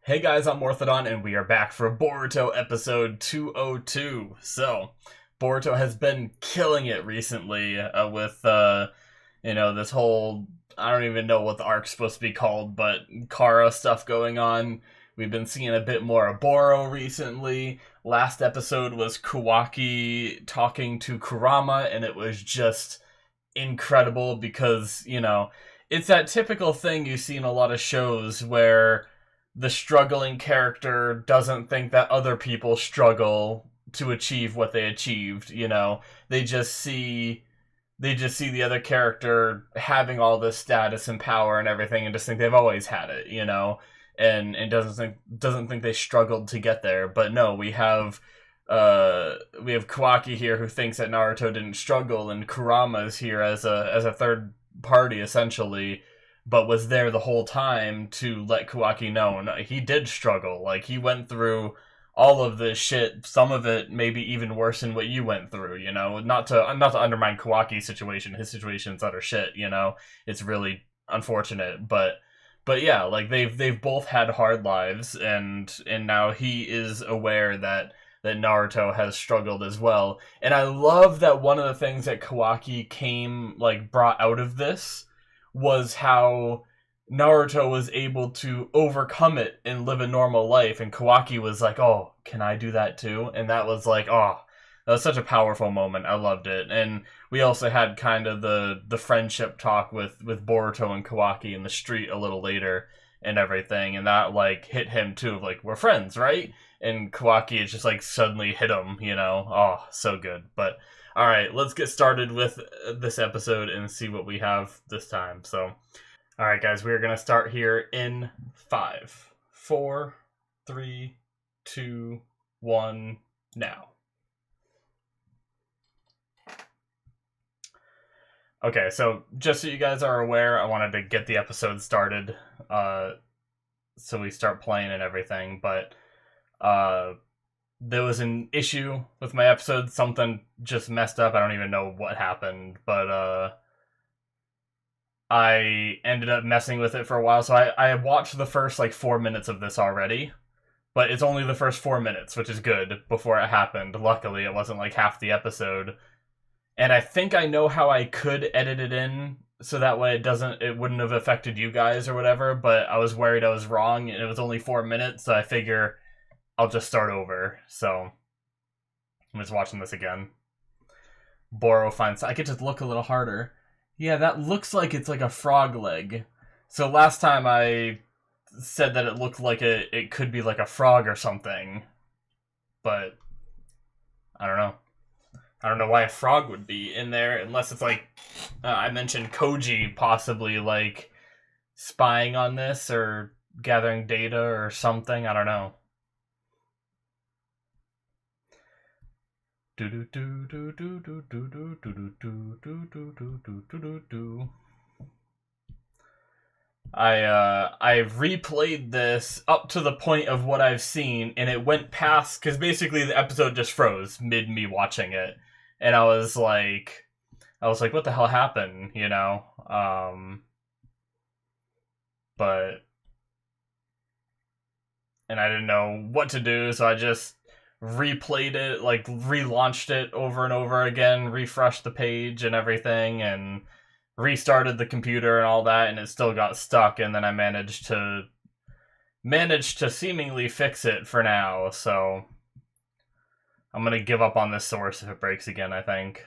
Hey guys, I'm Morthadon, and we are back for Boruto episode 202. So, Boruto has been killing it recently with, this whole, I don't even know what the arc's supposed to be called, but Kara stuff going on. We've been seeing a bit more of Boro recently. Last episode was Kawaki talking to Kurama, and it was just incredible because, it's that typical thing you see in a lot of shows where the struggling character doesn't think that other people struggle to achieve what they achieved, They just see the other character having all this status and power and everything and just think they've always had it, And doesn't think they struggled to get there. But no, we have Kawaki here who thinks that Naruto didn't struggle, and Kurama's here as a third party essentially, but was there the whole time to let Kawaki know no, he did struggle. Like, he went through all of this shit, some of it maybe even worse than what you went through, Not to undermine Kawaki's situation. His situation's utter shit, It's really unfortunate, but yeah, like they've both had hard lives, and now he is aware that Naruto has struggled as well. And I love that one of the things that Kawaki brought out of this was how Naruto was able to overcome it and live a normal life, and Kawaki was like, "Oh, can I do that too?" And that was like, oh, that was such a powerful moment. I loved it. And we also had kind of the friendship talk with Boruto and Kawaki in the street a little later and everything, and that like hit him too, of like, we're friends, right? And Kawaki is just like suddenly hit him, Oh, so good. But all right, let's get started with this episode and see what we have this time. So, all right, guys, we're gonna start here in 5, 4, 3, 2, 1, now. Okay, so just so you guys are aware, I wanted to get the episode started, so we start playing and everything. But there was an issue with my episode. Something just messed up. I don't even know what happened, but I ended up messing with it for a while. So I watched the first 4 minutes of this already, but it's only the first 4 minutes, which is good before it happened. Luckily, it wasn't like half the episode. And I think I know how I could edit it in so that way it wouldn't have affected you guys or whatever, but I was worried I was wrong, and it was only 4 minutes, so I figure I'll just start over. So I'm just watching this again. Boro finds I get to look a little harder. Yeah, that looks like it's like a frog leg. So last time I said that it looked like it could be like a frog or something, but I don't know. I don't know why a frog would be in there unless it's like I mentioned Koji possibly like spying on this or gathering data or something. I don't know. I've replayed this up to the point of what I've seen, and it went past because basically the episode just froze mid me watching it, and I was like, what the hell happened, But and I didn't know what to do, so I just replayed it, like relaunched it over and over again, refreshed the page and everything, and restarted the computer and all that, and it still got stuck. And then I managed to seemingly fix it for now. So I'm gonna give up on this source if it breaks again, I think.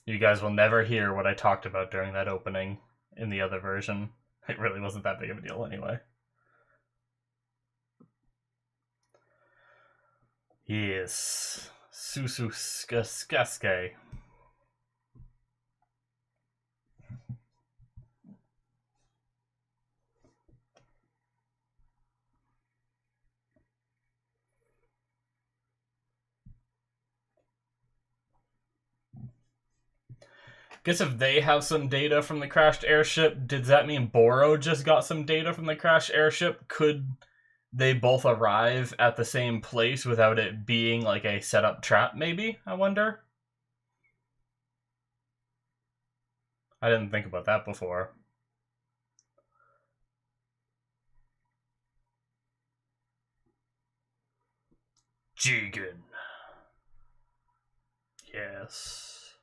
You guys will never hear what I talked about during that opening in the other version. It really wasn't that big of a deal anyway. Yes. Sususkaske. Guess if they have some data from the crashed airship, does that mean Boro just got some data from the crashed airship? Could they both arrive at the same place without it being like a setup trap, maybe? I wonder. I didn't think about that before. Jigen. Yes.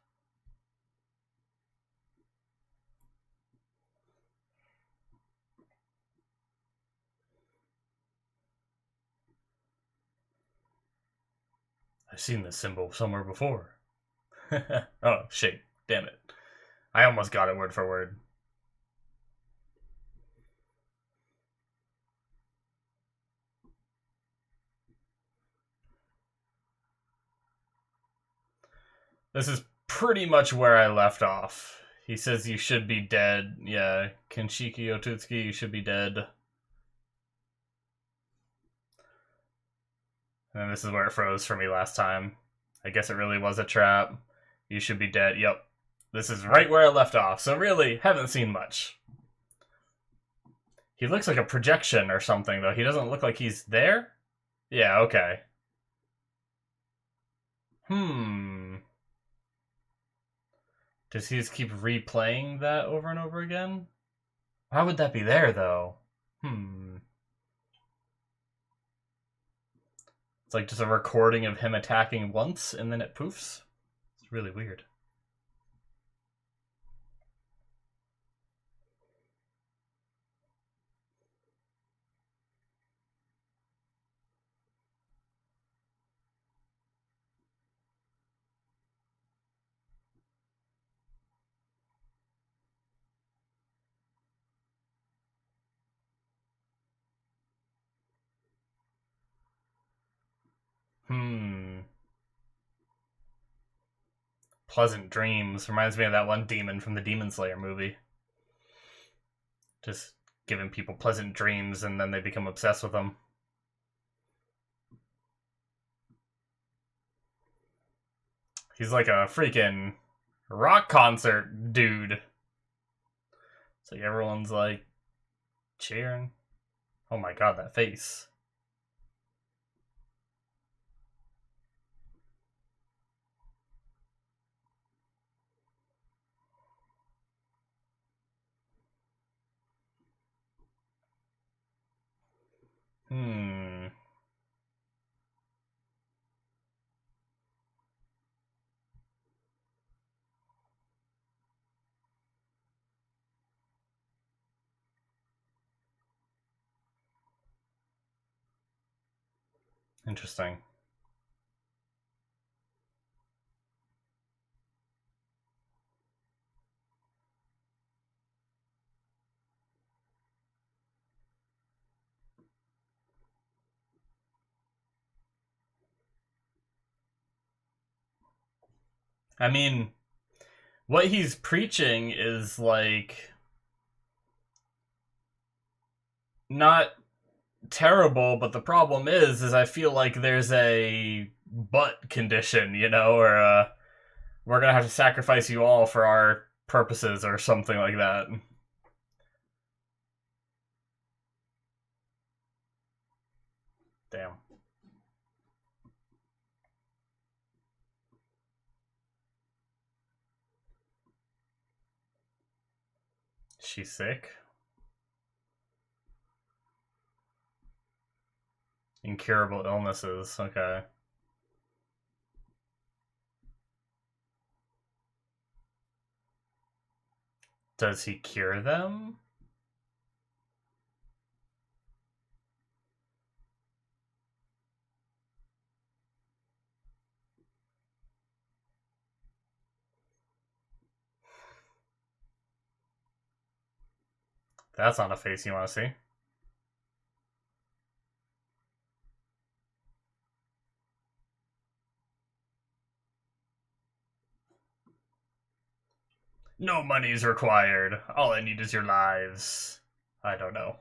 I've seen this symbol somewhere before. Oh, shit. Damn it. I almost got it word for word. This is pretty much where I left off. He says you should be dead. Yeah, Kenshiki Otutsuki, you should be dead. And this is where it froze for me last time. I guess it really was a trap. You should be dead. Yep. This is right where I left off. So really, haven't seen much. He looks like a projection or something, though. He doesn't look like he's there? Yeah, okay. Does he just keep replaying that over and over again? Why would that be there, though? It's like just a recording of him attacking once, and then it poofs? It's really weird. Pleasant dreams. Reminds me of that one demon from the Demon Slayer movie. Just giving people pleasant dreams and then they become obsessed with them. He's like a freaking rock concert dude. It's like everyone's like cheering. Oh my god, that face. Interesting. I mean, what he's preaching is like not terrible, but the problem is I feel like there's a butt condition, you know, or we're gonna have to sacrifice you all for our purposes or something like that. Damn. She's sick? Incurable illnesses, okay. Does he cure them? That's not a face you want to see. No money is required. All I need is your lives. I don't know.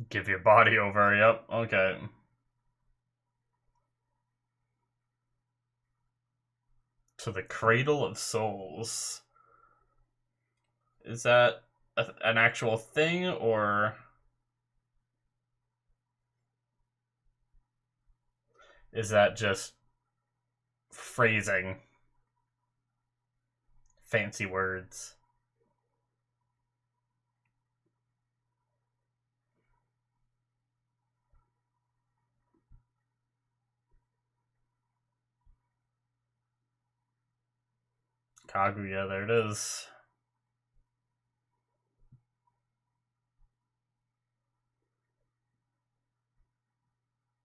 Give your body over, yep, okay. To the Cradle of Souls. Is that an actual thing, or is that just phrasing? Fancy words. Kaguya, there it is.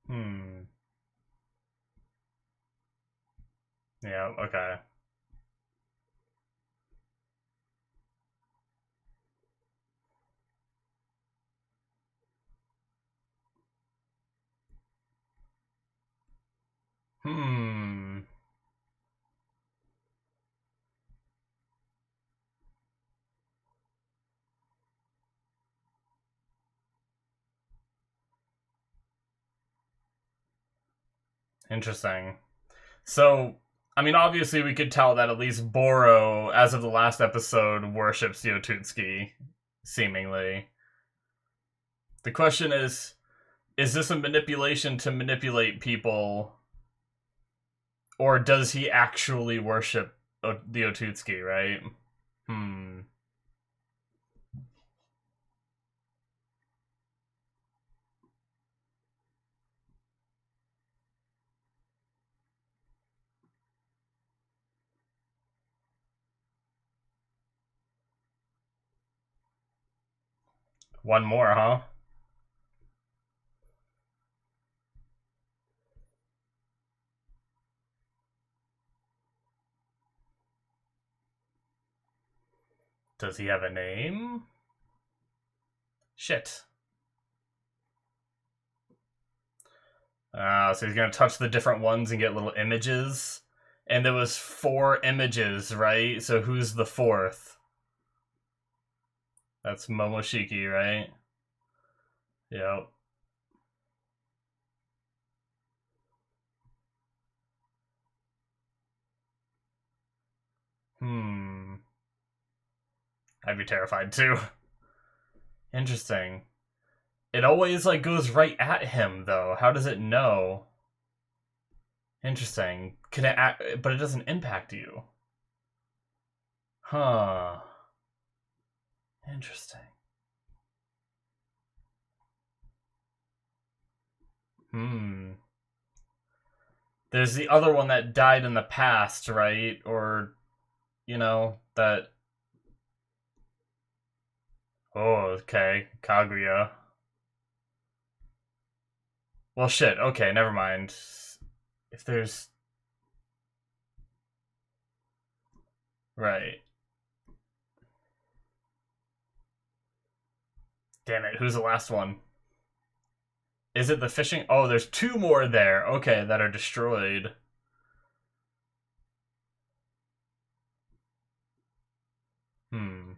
Hmm. Yeah, okay. Hmm. Interesting. So, I mean, obviously, we could tell that at least Boro, as of the last episode, worships Yotutsuki, seemingly. The question is this a manipulation to manipulate people, or does he actually worship the Yotutsuki, right? Hmm. One more, huh? Does he have a name? Shit. So he's gonna touch the different ones and get little images. And there was 4 images, right? So who's the fourth? That's Momoshiki, right? Yep. Hmm. I'd be terrified too. Interesting. It always like goes right at him though. How does it know? Interesting. Can it act, but it doesn't impact you. Huh. Interesting. Hmm. There's the other one that died in the past, right? Or, that. Oh, okay. Kaguya. Well, shit. Okay, never mind. If there's. Right. Damn it. Who's the last one? Is it the fishing? Oh, there's 2 more there. Okay, that are destroyed. Hmm.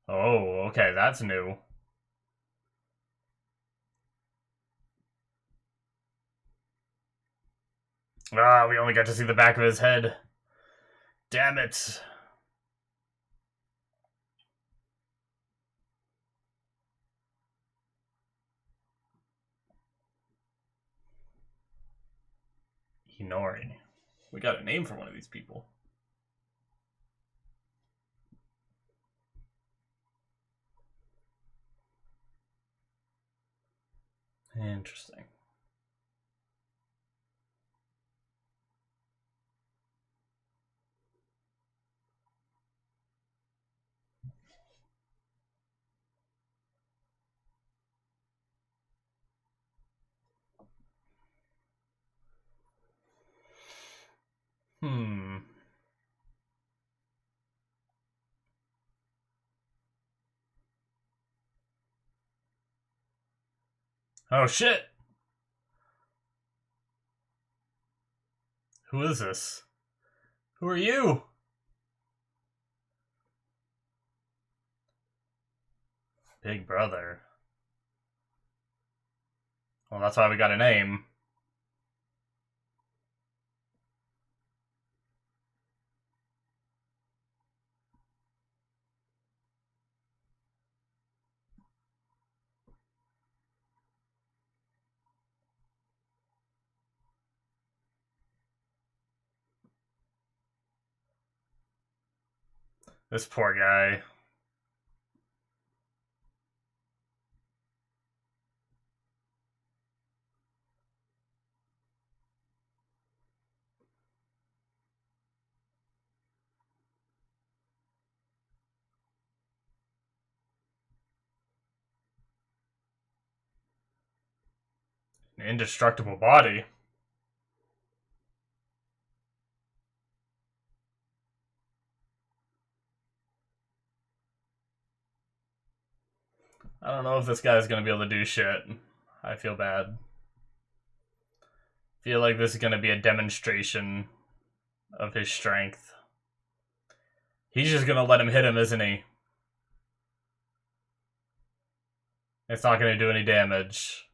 Oh, okay, that's new. Ah, we only got to see the back of his head. Damn it. Hinori. We got a name for one of these people. Interesting. Hmm. Oh shit! Who is this? Who are you? Big brother. Well, that's why we got a name. This poor guy. An indestructible body. I don't know if this guy's gonna be able to do shit. I feel bad. Feel like this is gonna be a demonstration of his strength. He's just gonna let him hit him, isn't he? It's not gonna do any damage.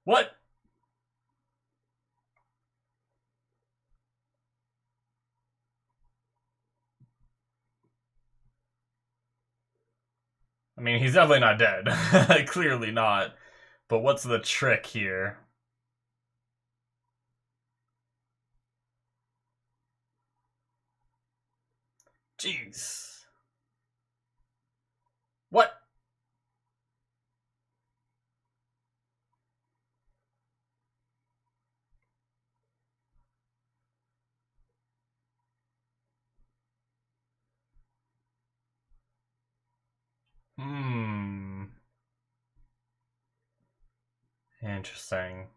What? I mean, he's definitely not dead. Clearly not. But what's the trick here? Jeez. What? Hmm. Interesting.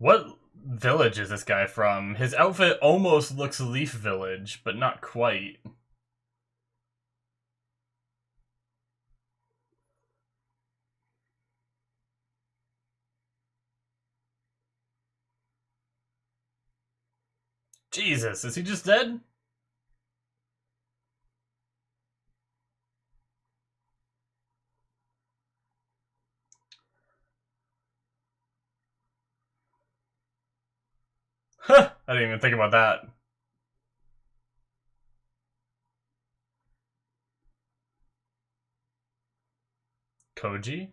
What village is this guy from? His outfit almost looks Leaf Village, but not quite. Jesus, is he just dead? Huh, I didn't even think about that. Koji?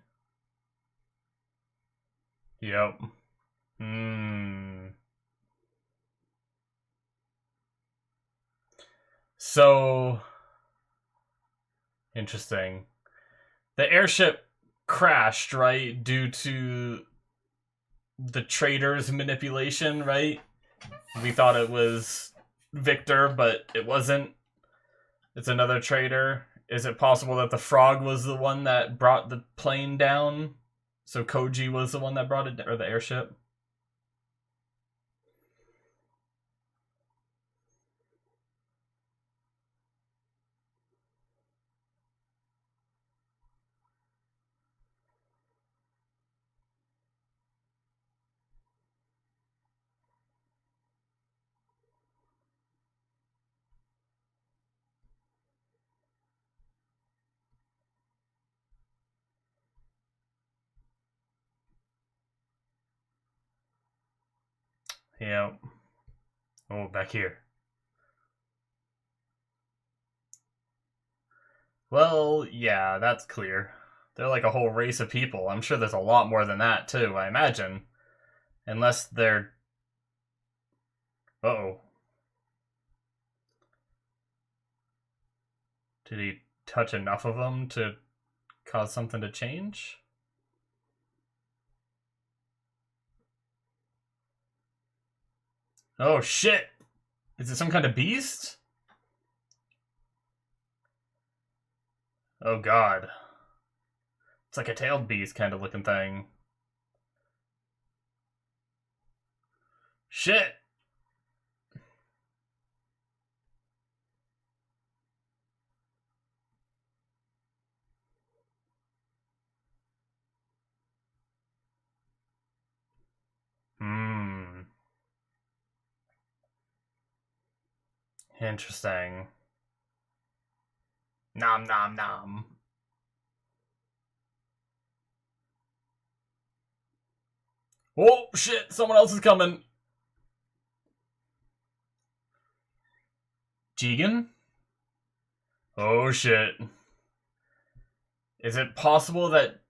Yep. Hmm. So, interesting. The airship crashed, right? Due to the trader's manipulation, right? We thought it was Victor, but it wasn't. It's another trader. Is it possible that the frog was the one that brought the plane down? So Koji was the one that brought it, or the airship? Yeah. Oh, back here. Well, yeah, that's clear. They're like a whole race of people. I'm sure there's a lot more than that, too, I imagine. Unless they're... Uh-oh. Did he touch enough of them to cause something to change? Oh, shit! Is it some kind of beast? Oh, God. It's like a tailed beast kind of looking thing. Shit! Hmm. Interesting. Nom nom nom. Oh, shit! Someone else is coming! Jigen? Oh, shit. Is it possible that...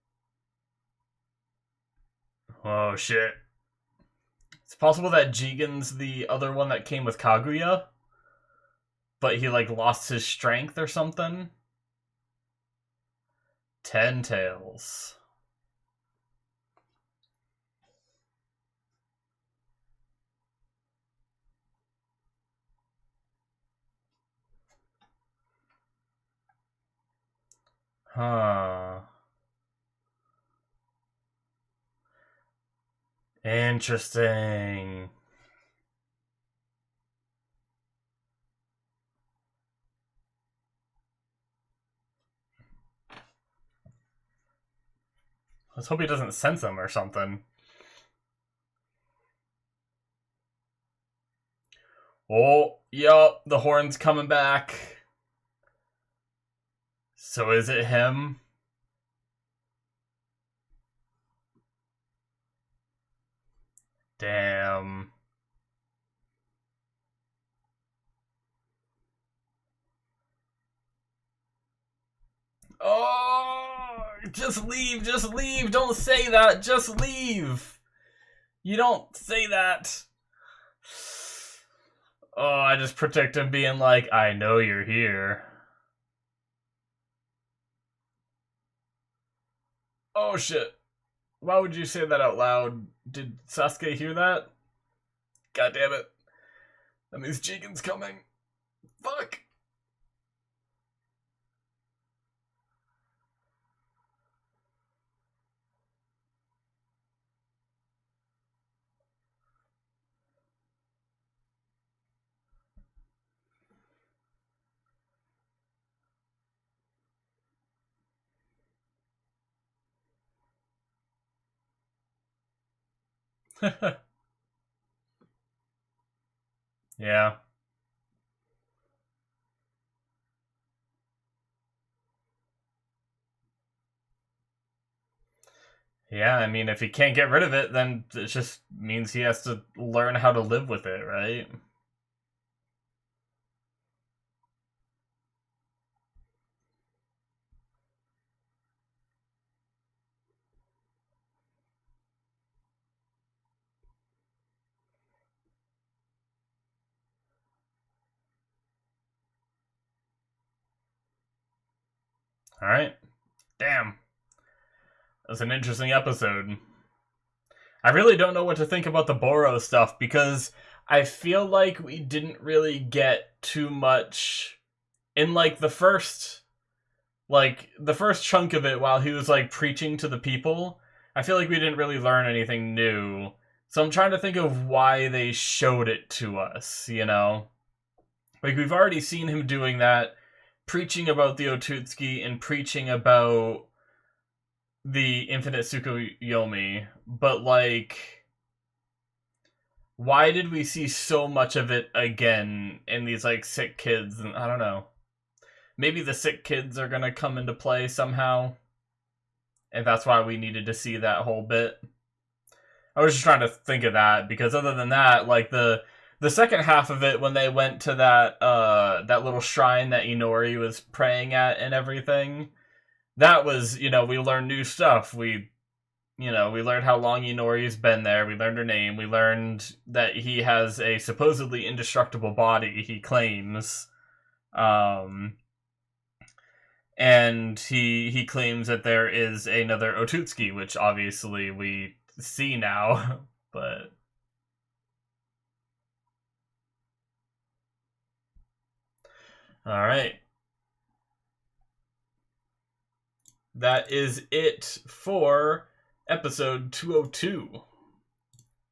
Oh, shit. It's possible that Jigen's the other one that came with Kaguya? But he, like, lost his strength or something? 10 tails. Huh. Interesting. Let's hope he doesn't sense him or something. Oh, yup, the horn's coming back. So is it him? Damn. Oh, just leave, don't say that, just leave. You don't say that. Oh, I just predict him being like, I know you're here. Oh shit. Why would you say that out loud? Did Sasuke hear that? God damn it. That means Jigen's coming. Fuck. Yeah. Yeah, I mean, if he can't get rid of it, then it just means he has to learn how to live with it, right? Alright. Damn. That was an interesting episode. I really don't know what to think about the Boro stuff, because I feel like we didn't really get too much in, like, the first chunk of it while he was, like, preaching to the people. I feel like we didn't really learn anything new. So I'm trying to think of why they showed it to us, you know? Like, we've already seen him doing that, preaching about the Otutsuki and preaching about the Infinite Tsukuyomi, but, like, why did we see so much of it again in these, like, sick kids? And I don't know. Maybe the sick kids are gonna come into play somehow, and that's why we needed to see that whole bit. I was just trying to think of that, because other than that, like, the second half of it, when they went to that little shrine that Inori was praying at and everything, that was, we learned new stuff. We learned how long Inori's been there. We learned her name. We learned that he has a supposedly indestructible body, he claims. And he claims that there is another Otutsuki, which obviously we see now, but... Alright. That is it for episode 202.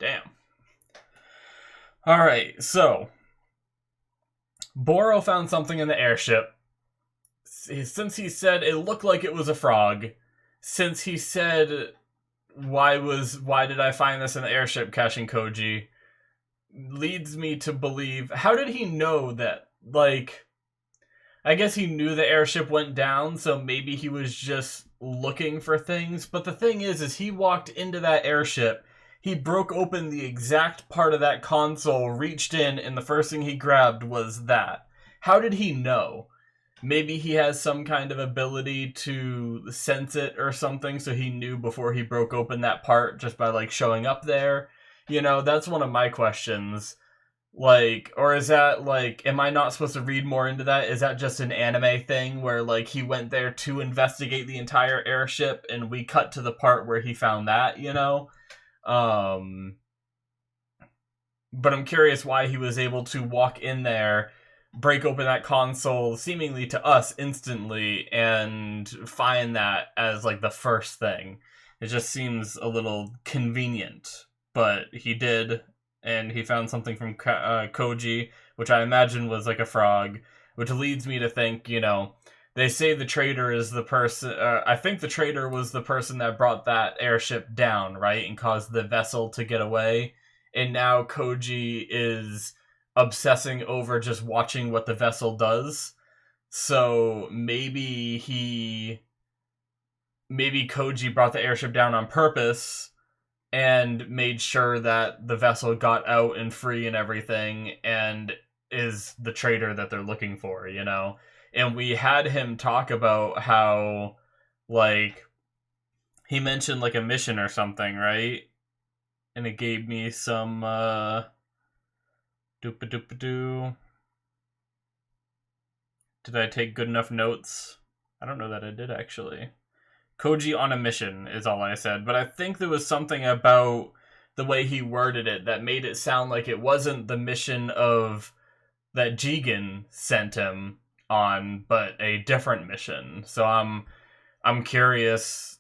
Damn. Alright, so... Boro found something in the airship. Since he said it looked like it was a frog, since he said, why did I find this in the airship, catching Koji, leads me to believe, how did he know that, like, I guess he knew the airship went down, so maybe he was just looking for things, but the thing is he walked into that airship, he broke open the exact part of that console, reached in, and the first thing he grabbed was that. How did he know? Maybe he has some kind of ability to sense it or something, so he knew before he broke open that part just by, like, showing up there. That's one of my questions. Like, or is that, like, am I not supposed to read more into that? Is that just an anime thing where, like, he went there to investigate the entire airship and we cut to the part where he found that, But I'm curious why he was able to walk in there, break open that console seemingly to us instantly, and find that as, like, the first thing. It just seems a little convenient, but he did, and he found something from Koji, which I imagine was like a frog, which leads me to think, they say the traitor is the person, I think the traitor was the person that brought that airship down, right, and caused the vessel to get away, and now Koji is obsessing over just watching what the vessel does. So maybe Koji brought the airship down on purpose and made sure that the vessel got out and free and everything, and is the traitor that they're looking for, And we had him talk about how, like, he mentioned, like, a mission or something, right? And it gave me some, Doop-a-doop-a-doo. Did I take good enough notes? I don't know that I did, actually. Koji on a mission is all I said, but I think there was something about the way he worded it that made it sound like it wasn't the mission of that Jigen sent him on, but a different mission. So I'm curious.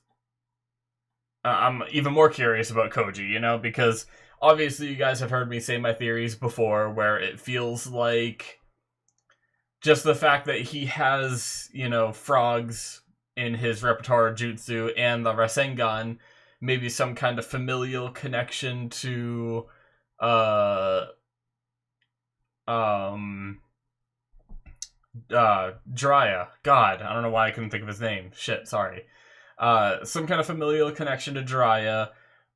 I'm even more curious about Koji, because obviously you guys have heard me say my theories before, where it feels like just the fact that he has, frogs in his repertoire of jutsu and the Rasengan, maybe some kind of familial connection to Jiraiya. God, I don't know why I couldn't think of his name. Shit, sorry. Some kind of familial connection to Jiraiya,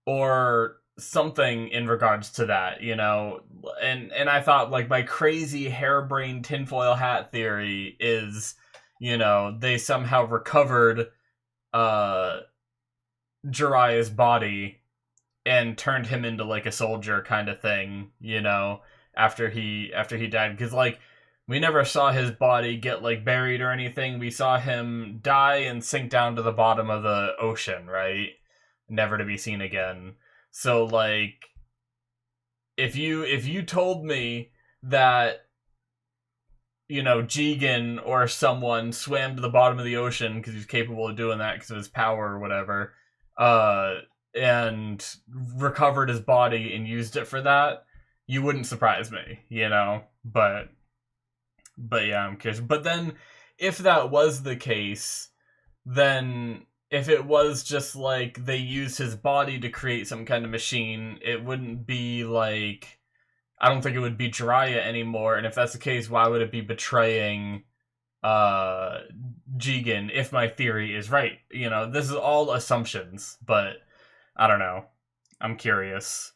or something in regards to that, and I thought, like, my crazy harebrained tinfoil hat theory is, they somehow recovered Jiraiya's body and turned him into, like, a soldier kind of thing, after he died, because, like, we never saw his body get, like, buried or anything. We saw him die and sink down to the bottom of the ocean, right? Never to be seen again. So, like, if you told me that, Jigen or someone swam to the bottom of the ocean because he's capable of doing that because of his power or whatever, and recovered his body and used it for that, you wouldn't surprise me, But yeah, I'm curious. But then, if that was the case, then if it was just, like, they used his body to create some kind of machine, it wouldn't be, like, I don't think it would be Jiraiya anymore, and if that's the case, why would it be betraying Jigen, if my theory is right? This is all assumptions, but I don't know. I'm curious.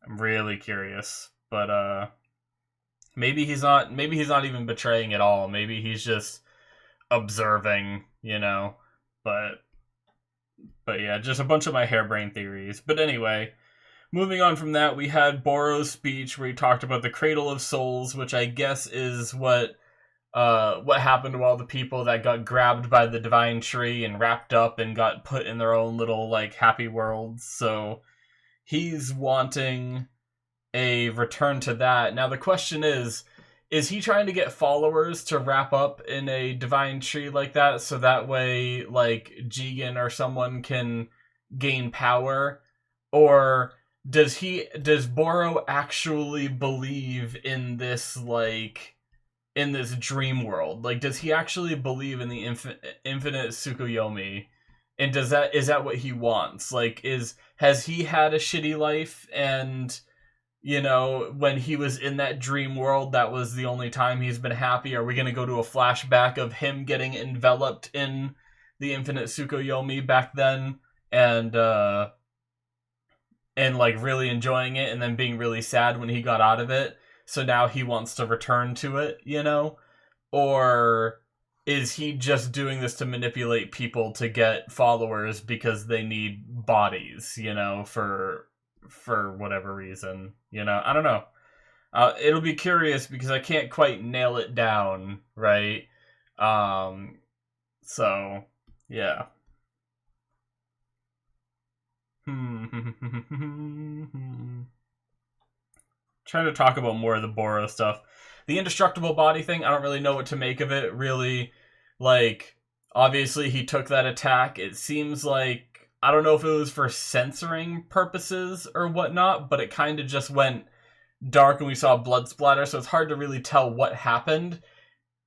I'm really curious. But, maybe he's not even betraying at all. Maybe he's just observing, But yeah, just a bunch of my harebrained theories. But anyway, moving on from that, we had Boro's speech where he talked about the Cradle of Souls, which I guess is what happened to all the people that got grabbed by the divine tree and wrapped up and got put in their own little like happy worlds. So he's wanting a return to that. Now the question is he trying to get followers to wrap up in a divine tree like that so that way like Jigen or someone can gain power? Or does Boro actually believe in this like in this dream world? Like, does he actually believe in the infinite Tsukuyomi? And is that what he wants? Like, has he had a shitty life, and you know, when he was in that dream world, that was the only time he's been happy? Are we gonna go to a flashback of him getting enveloped in the infinite Tsukuyomi back then, and like really enjoying it, and then being really sad when he got out of it? So now he wants to return to it, you know? Or is he just doing this to manipulate people to get followers because they need bodies, you know, for whatever reason, you know? I don't know. It'll be curious because I can't quite nail it down, right? So, yeah. Trying to talk about more of the Boro stuff. The indestructible body thing, I don't really know what to make of it, really. Like, obviously he took that attack. It seems like, I don't know if it was for censoring purposes or whatnot, but it kind of just went dark and we saw blood splatter, so it's hard to really tell what happened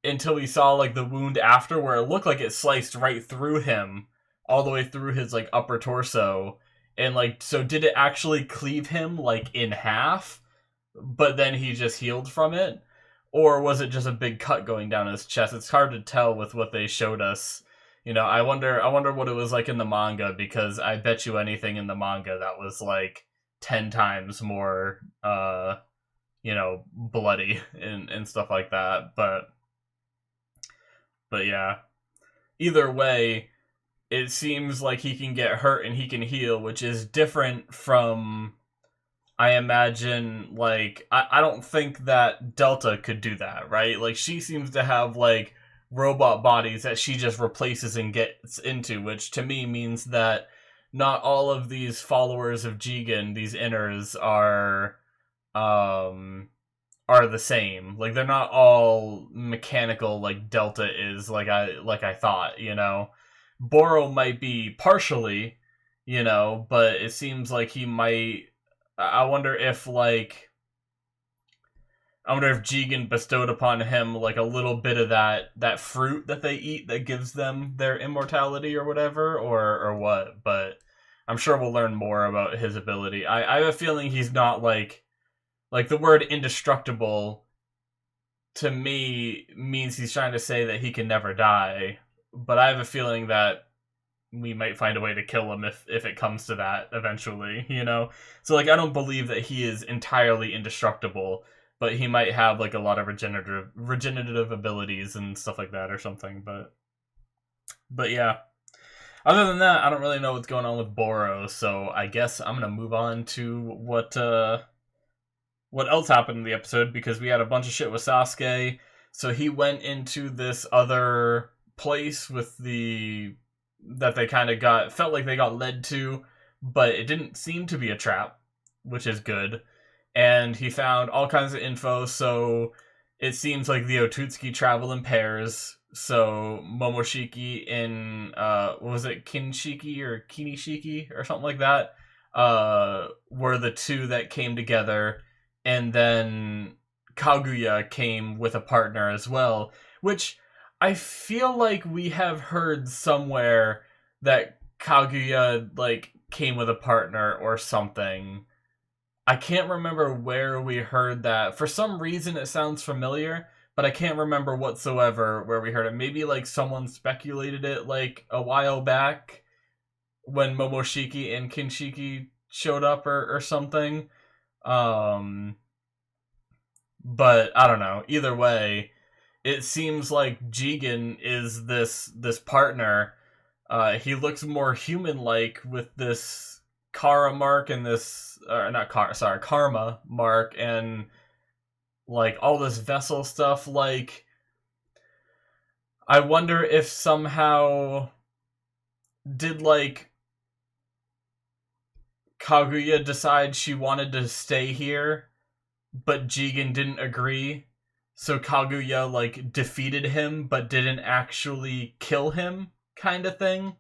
until we saw, like, the wound after, where it looked like it sliced right through him, all the way through his, like, upper torso. And, like, so did it actually cleave him, like, in half? But then he just healed from it? Or was it just a big cut going down his chest? It's hard to tell with what they showed us. You know, I wonder what it was like in the manga, because I bet you anything in the manga that was like 10 times more you know, bloody and stuff like that. But yeah. Either way, it seems like he can get hurt and he can heal, which is different from, I imagine, like, I don't think that Delta could do that, right? Like, she seems to have, like, robot bodies that she just replaces and gets into, which to me means that not all of these followers of Jigen, these inners, are the same. Like, they're not all mechanical like Delta is, like I thought, you know? Boro might be partially, you know, but it seems like he might... I wonder if Jigen bestowed upon him like a little bit of that fruit that they eat that gives them their immortality or whatever, or what. But I'm sure we'll learn more about his ability. I have a feeling he's not like the word indestructible to me means he's trying to say that he can never die. But I have a feeling that we might find a way to kill him if it comes to that eventually, you know? So, like, I don't believe that he is entirely indestructible, but he might have, like, a lot of regenerative abilities and stuff like that or something, but yeah. Other than that, I don't really know what's going on with Boro, so I guess I'm gonna move on to what else happened in the episode, because we had a bunch of shit with Sasuke. So he went into this other place with that they kind of felt like they got led to, but it didn't seem to be a trap, which is good. And he found all kinds of info, so it seems like the Otutsuki travel in pairs. So Momoshiki and, what was it, Kinshiki or Kinishiki or something like that, were the two that came together. And then Kaguya came with a partner as well, which I feel like we have heard somewhere that Kaguya, like, came with a partner or something. I can't remember where we heard that. For some reason it sounds familiar, but I can't remember whatsoever where we heard it. Maybe, like, someone speculated it, like, a while back when Momoshiki and Kinshiki showed up or something. But I don't know. Either way, it seems like Jigen is this partner He looks more human-like with this Kara mark and this, not Kara, sorry, Karma mark and like all this vessel stuff. Like, I wonder if somehow did like Kaguya decide she wanted to stay here, but Jigen didn't agree. So Kaguya like defeated him, but didn't actually kill him, kind of thing.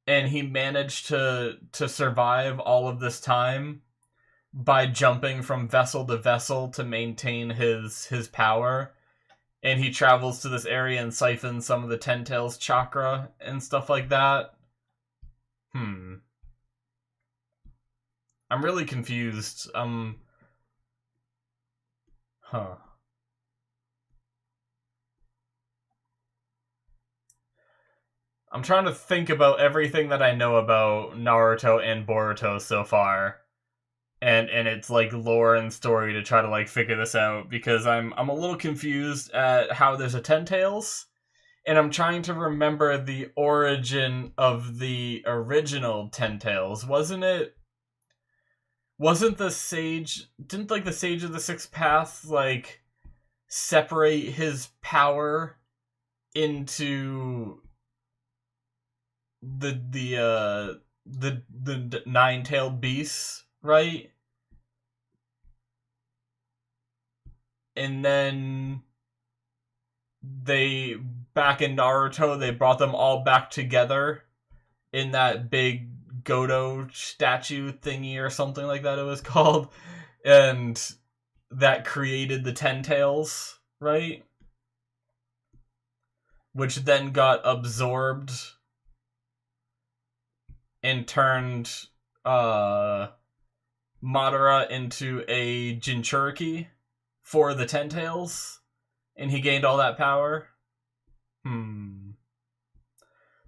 And he managed to survive all of this time by jumping from vessel to vessel to maintain his power. And he travels to this area and siphons some of the Ten Tails chakra and stuff like that. I'm really confused. Huh. I'm trying to think about everything that I know about Naruto and Boruto so far. And it's like lore and story to try to like figure this out, because I'm a little confused at how there's a Ten Tails, and I'm trying to remember the origin of the original Ten Tails. Wasn't the sage, didn't like the Sage of the Sixth Path like separate his power into the nine-tailed beasts, right? And then they, back in Naruto, they brought them all back together in that big Godo statue thingy or something like that it was called. And that created the Ten Tails, right? Which then got absorbed and turned Madara into a Jinchuriki for the Ten Tails, and he gained all that power.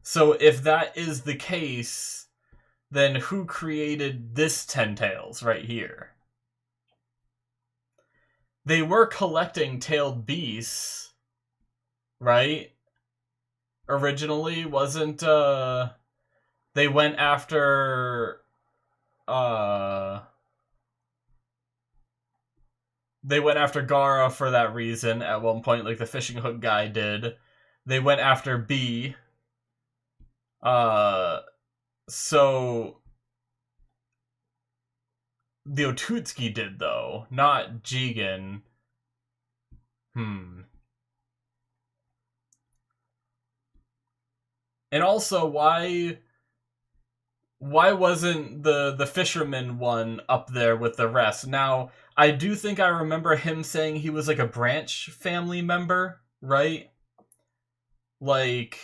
So if that is the case, then who created this Ten Tails right here? They were collecting tailed beasts, right? Originally, wasn't they went after Gaara for that reason at one point, like the fishing hook guy did. They went after B. So the Otutsuki did, though, not Jigen. And also, why wasn't the fisherman one up there with the rest? Now, I do think I remember him saying he was like a branch family member, right? Like,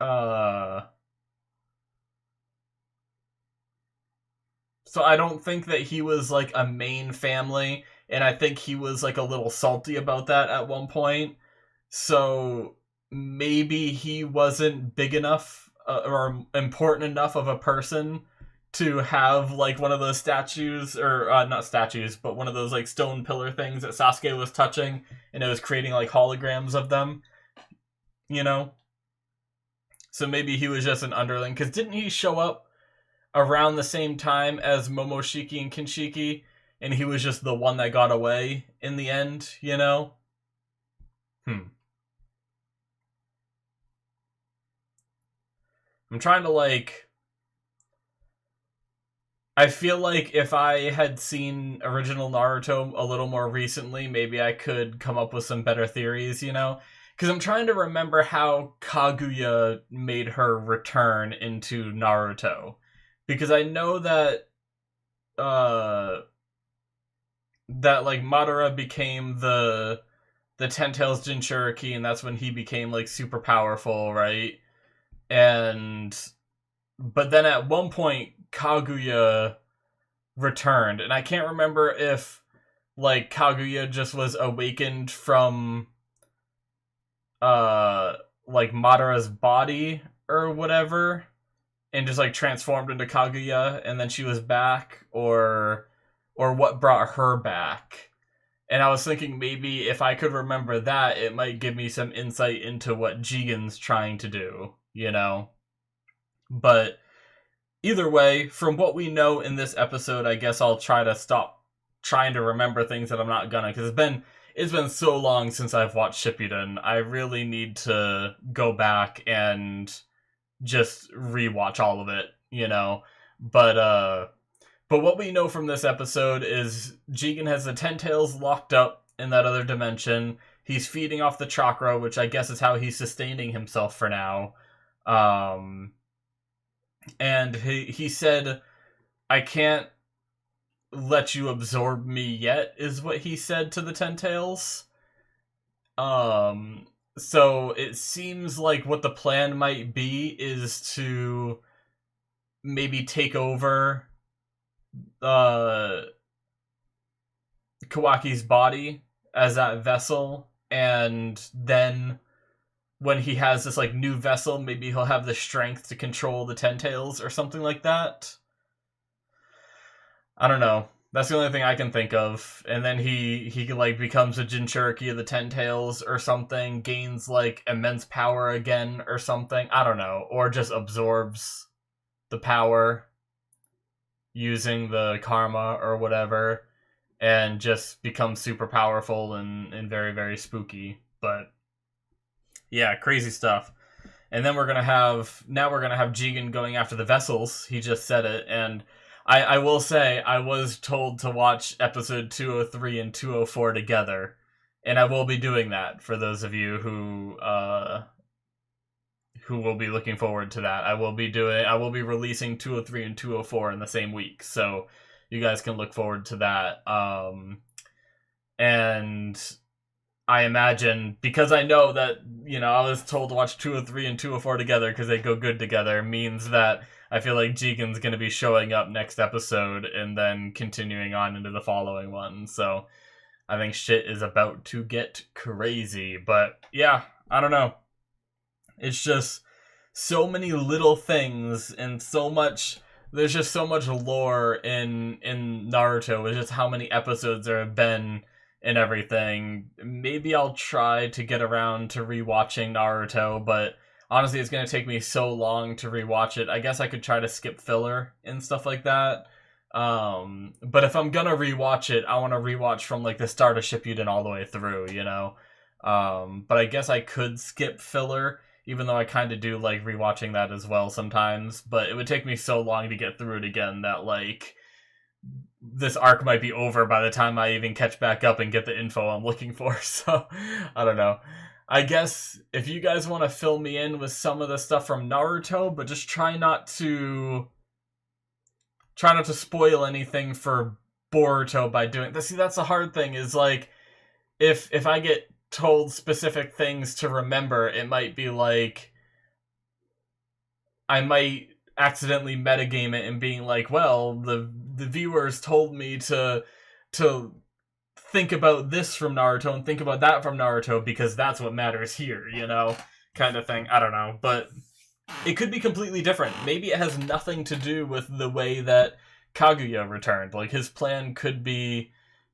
so I don't think that he was like a main family, and I think he was like a little salty about that at one point. So maybe he wasn't big enough or important enough of a person to have like one of those statues, or not statues, but one of those like stone pillar things that Sasuke was touching, and it was creating like holograms of them, you know? So maybe he was just an underling, because didn't he show up around the same time as Momoshiki and Kinshiki, and he was just the one that got away in the end, you know? I'm trying to like... I feel like if I had seen original Naruto a little more recently, maybe I could come up with some better theories, you know? Because I'm trying to remember how Kaguya made her return into Naruto. Because I know that that like Madara became the Ten Tails Jinchuriki, and that's when he became like super powerful, right? But then at one point Kaguya returned, and I can't remember if like Kaguya just was awakened from like Madara's body or whatever, and just like transformed into Kaguya, and then she was back, or what brought her back. And I was thinking maybe if I could remember that, it might give me some insight into what Jigen's trying to do, you know? But either way, from what we know in this episode, I guess I'll try to stop trying to remember things that I'm not gonna, because it's been so long since I've watched Shippuden. I really need to go back and just rewatch all of it, you know? But what we know from this episode is Jigen has the Ten Tails locked up in that other dimension. He's feeding off the chakra, which I guess is how he's sustaining himself for now. And he said, I can't let you absorb me yet, is what he said to the Ten Tails. So it seems like what the plan might be is to maybe take over Kawaki's body as that vessel, and then when he has this like new vessel, maybe he'll have the strength to control the Ten Tails or something like that. I don't know. That's the only thing I can think of. And then he like becomes a Jinchuriki of the Ten Tails or something, gains like immense power again or something. I don't know. Or just absorbs the power using the karma or whatever, and just becomes super powerful and very, very spooky. But yeah, crazy stuff. And then we're gonna have Jigen going after the vessels. He just said it, and I will say I was told to watch episode 203 and 204 together, and I will be doing that for those of you who will be looking forward to that. I will be releasing 203 and 204 in the same week, so you guys can look forward to that. And I imagine, because I know that, you know, I was told to watch 203 and 204 together because they go good together, means that I feel like Jigen's going to be showing up next episode and then continuing on into the following one. So I think shit is about to get crazy. But yeah, I don't know. It's just so many little things and so much. There's just so much lore in Naruto. With just how many episodes there have been and everything. Maybe I'll try to get around to rewatching Naruto, but honestly, it's going to take me so long to rewatch it. I guess I could try to skip filler and stuff like that. But if I'm going to rewatch it, I want to rewatch from like the start of Shippuden all the way through, you know? But I guess I could skip filler, even though I kind of do like rewatching that as well sometimes. But it would take me so long to get through it again that like this arc might be over by the time I even catch back up and get the info I'm looking for. So I don't know. I guess if you guys want to fill me in with some of the stuff from Naruto, but just try not to spoil anything for Boruto by doing this. See, that's the hard thing, is like if I get told specific things to remember, it might be like I might accidentally metagame it and being like, well, the viewers told me to think about this from Naruto and think about that from Naruto because that's what matters here, you know, kind of thing. I don't know, but it could be completely different. Maybe it has nothing to do with the way that Kaguya returned. Like his plan could be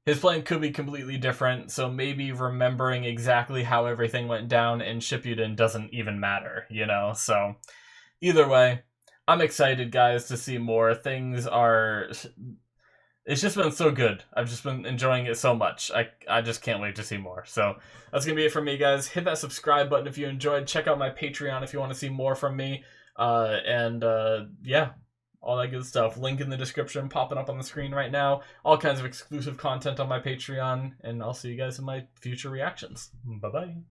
completely different, so maybe remembering exactly how everything went down in Shippuden doesn't even matter, you know? So either way, I'm excited, guys, to see more. It's just been so good. I've just been enjoying it so much. I just can't wait to see more. So that's going to be it for me, guys. Hit that subscribe button if you enjoyed. Check out my Patreon if you want to see more from me. Yeah, all that good stuff. Link in the description, popping up on the screen right now. All kinds of exclusive content on my Patreon. And I'll see you guys in my future reactions. Bye-bye.